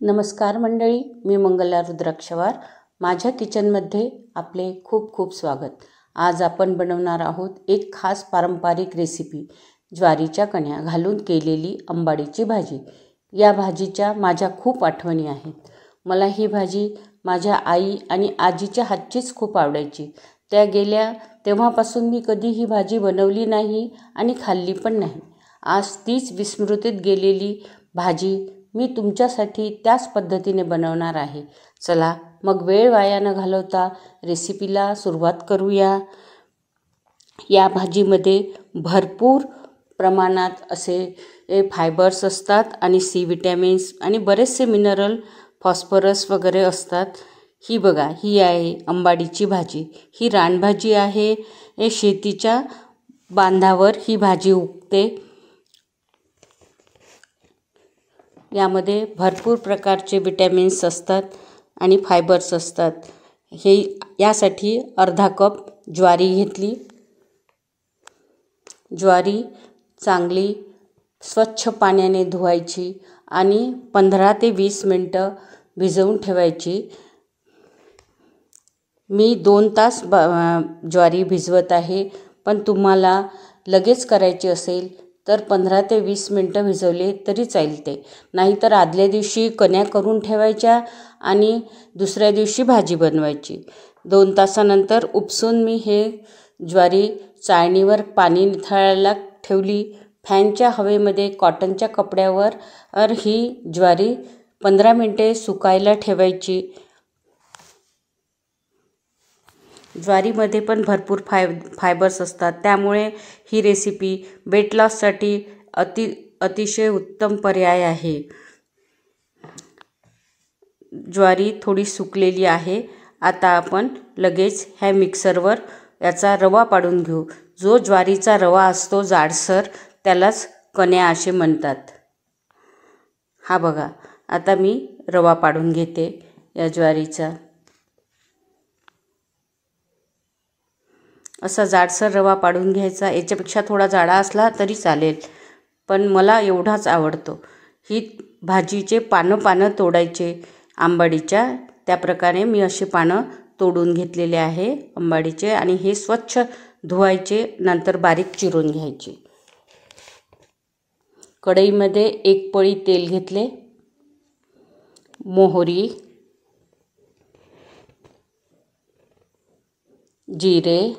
नमस्कार मंडळी, मी मंगला रुद्राक्षवार. माझ्या किचनमध्ये आपले खूप खूप स्वागत. आज आपण बनवणार आहोत एक खास पारंपरिक रेसिपी, ज्वारीच्या कण्या घालून केलेली आंबाडीची भाजी. या भाजीच्या माझ्या खूप आठवणी आहेत. मला ही भाजी माझ्या आई आणि आजीच्या हातचीच खूप आवडायची. त्या गेल्या तेव्हापासून मी कधी ही भाजी बनवली नाही आणि खाल्ली पण नाही. आज तीच विस्मृतीत गेलेली भाजी मी तुमच्यासाठी त्याच पद्धतीने बनवणार आहे. चला मग वेळ वाया न घालवता रेसिपीला सुरुवात करूया. या भाजीमध्ये भरपूर प्रमाणात असे फायबर्स असतात आणि सी विटॅमिन्स आणि बरेचसे मिनरल, फॉस्फरस वगैरे असतात. ही बघा, ही आहे आंबाडीची भाजी. ही रानभाजी आहे. हे शेतीच्या बांधावर ही भाजी उगते. यामध्ये भरपूर प्रकारचे विटॅमिन्स असतात आणि फायबर्स असतात. यासाठी अर्धा कप ज्वारी घेतली. ज्वारी चांगली स्वच्छ पाण्याने धुवायची आणि 15 ते 20 मिनटं भिजवून ठेवायची. मी 2 तास ज्वारी भिजवत आहे, पण तुम्हाला लगेच करायची असेल तर 15 ते 20 मिनटं भिजवले तरी चालते. नाहीतर आदल्या दिवशी कण्या करून ठेवायच्या आणि दुसऱ्या दिवशी भाजी बनवायची. 2 तासानंतर उपसून मी हे ज्वारी चाळणीवर पाणी निथळायला ठेवली. फॅनच्या हवेमध्ये कॉटनच्या कपड्यावर ही ज्वारी 15 मिनटे सुकायला ठेवायची. ज्वारीमध्ये पण भरपूर फायबर्स असतात, त्यामुळे ही रेसिपी वेट लॉससाठी अतिशय उत्तम पर्याय आहे. ज्वारी थोडी सुकलेली आहे. आता आपण लगेच ह्या मिक्सरवर याचा रवा पाडून घेऊ. जो ज्वारीचा रवा असतो जाडसर, त्यालाच कण्या असे म्हणतात. हा बघा, आता मी रवा पाडून घेते या ज्वारीचा. असा जाडसर रवा पाडून घ्यायचा. याच्यापेक्षा थोडा जाडा असला तरी चालेल, पण मला एवढाच आवडतो. ही भाजीचे पानं तोडायचे आंबाडीच्या. त्याप्रकारे मी असे पानं तोडून घेतलेले आहे आंबाडीचे आणि हे स्वच्छ धुवायचे, नंतर बारीक चिरून घ्यायचे. कढईमध्ये 1 पळी तेल घेतले. मोहरी, जिरे,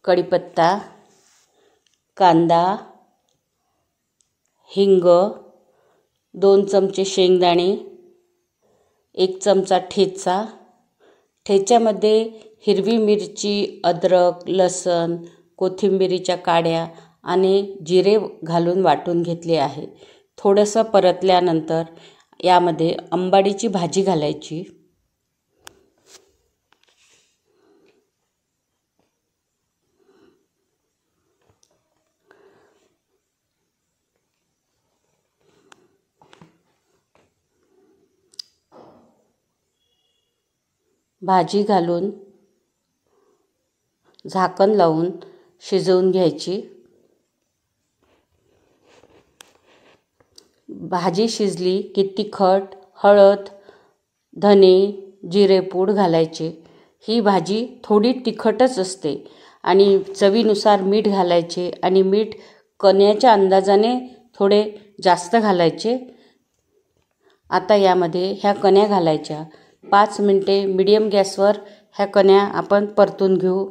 कढीपत्ता, कांदा, हिंग, 2 चमचे शेंगदाणे, 1 चमचा ठेचा. ठेच्यामध्ये हिरवी मिरची, अद्रक, लसूण, कोथिंबीरीच्या काड्या आणि जिरे घालून वाटून घेतले आहे. थोडंसं परतल्यानंतर यामध्ये आंबाडीची भाजी घालायची. भाजी घालून झाकण लावून शिजवून घ्यायची. भाजी शिजली की तिखट, हळद, धने, जिरेपूड घालायचे. ही भाजी थोडी तिखटच असते आणि चवीनुसार मीठ घालायचे आणि मीठ कण्याच्या अंदाजाने थोडे जास्त घालायचे. आता यामध्ये ह्या कण्या घालायच्या. 5 मिनटे मीडियम गॅसवर ह्या कण्या आपण परतून घेऊ.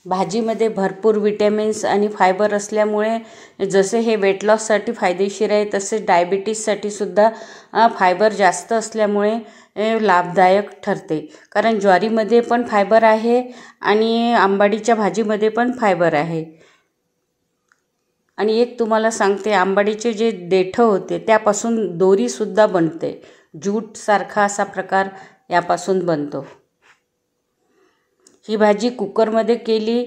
भाजीमध्ये भरपूर विटॅमिन्स आणि फायबर असल्यामुळे जसे हे वेट लॉससाठी फायदेशीर आहे, तसेच डायबिटीजसाठी सुद्धा फायबर जास्त असल्यामुळे लाभदायक ठरते. कारण ज्वारीमध्ये पण फायबर आहे आणि आंबाडीच्या भाजीमध्ये पण फायबर आहे. आणि एक तुम्हाला सांगते, आंबाडीचे जे देठं होते त्यापासून दोरीसुद्धा बनते. ज्यूटसारखा असा प्रकार यापासून बनतो. ही भाजी कुकरमध्ये केली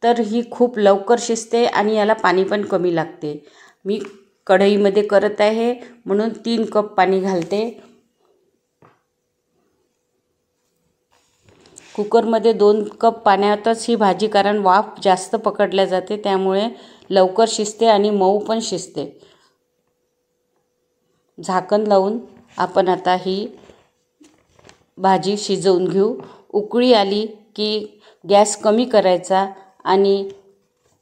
तर ही खूप लवकर शिजते आणि याला पाणी पण कमी लागते. मी कढईमध्ये करत आहे म्हणून 3 कप पाणी घालते. कुकरमध्ये 2 कप पाण्यातच ही भाजी, कारण वाफ जास्त पकडल्या जाते, त्यामुळे लवकर शिजते आणि मऊ पण शिजते. झाकण लावून आपण आता ही भाजी शिजवून घेऊ. उकळी आली की गॅस कमी करायचा आणि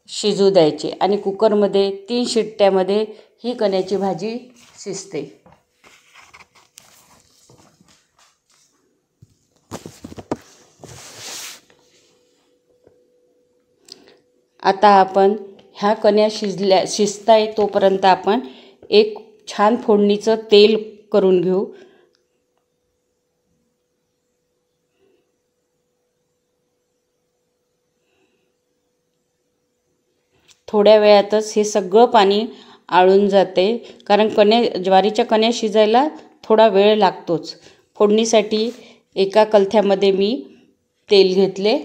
शिजू द्यायचे आणि कुकरमध्ये 3 शिट्ट्यामध्ये ही कण्याची भाजी शिजते. आता आपण ह्या कण्या शिजताय तोपर्यंत आपण एक छान फोडणीचं तेल करून घेऊ. थोड्या वेळातच हे सगळं पाणी आळून जाते, कारण ज्वारीच्या कण्या शिजायला थोडा वेळ लागतोच. फोडणीसाठी एका कलथ्यामध्ये मी तेल घेतले.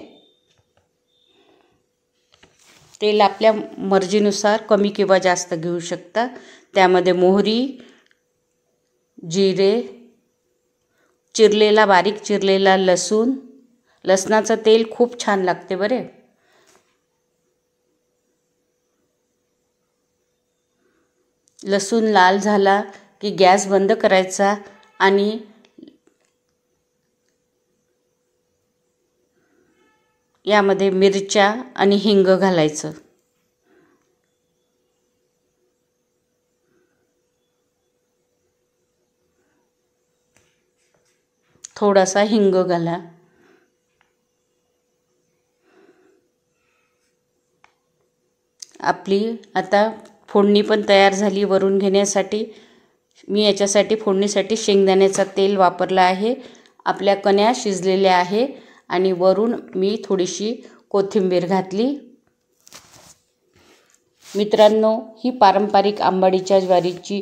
तेल आपल्या मर्जीनुसार कमी किंवा जास्त घेऊ शकता. त्यामध्ये मोहरी, जिरे, बारीक चिरलेला लसूण. लसणाचं तेल खूप छान लागते बरे. लसूण लाल झाला की गॅस बंद करायचा आणि यामध्ये मिरच्या आणि हिंग घालायचं. थोडासा हिंग घाला. आपली आता फोडणी पण तयार झाली. वरून घेण्यासाठी मी याच्यासाठी फोडणीसाठी शेंगदाण्याचा तेल वापरला आहे. आपल्या कण्या शिजलेल्या आहे आणि वरून मी थोडीशी कोथिंबीर घातली. मित्रांनो, ही पारंपरिक आंबाडीच्या ज्वारीची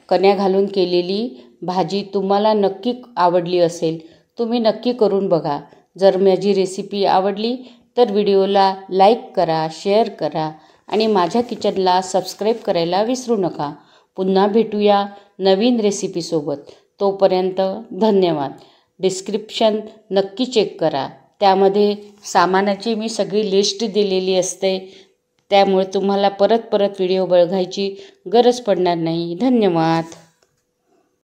कण्या घालून केलेली भाजी तुम्हाला नक्की आवडली असेल. तुम्ही नक्की करून बघा. जर माझी रेसिपी आवडली तर व्हिडिओला लाईक करा, शेअर करा आणि माझ्या किचनला सबस्क्राईब करायला विसरू नका. पुन्हा भेटूया नवीन रेसिपीसोबत. तोपर्यंत धन्यवाद. डिस्क्रिप्शन नक्की चेक करा. त्यामध्ये सामानाची मी सगळी लिस्ट दिलेली असते. त्यामुळे तुम्हाला परत व्हिडिओ बघायची गरज पडणार नाही. धन्यवाद.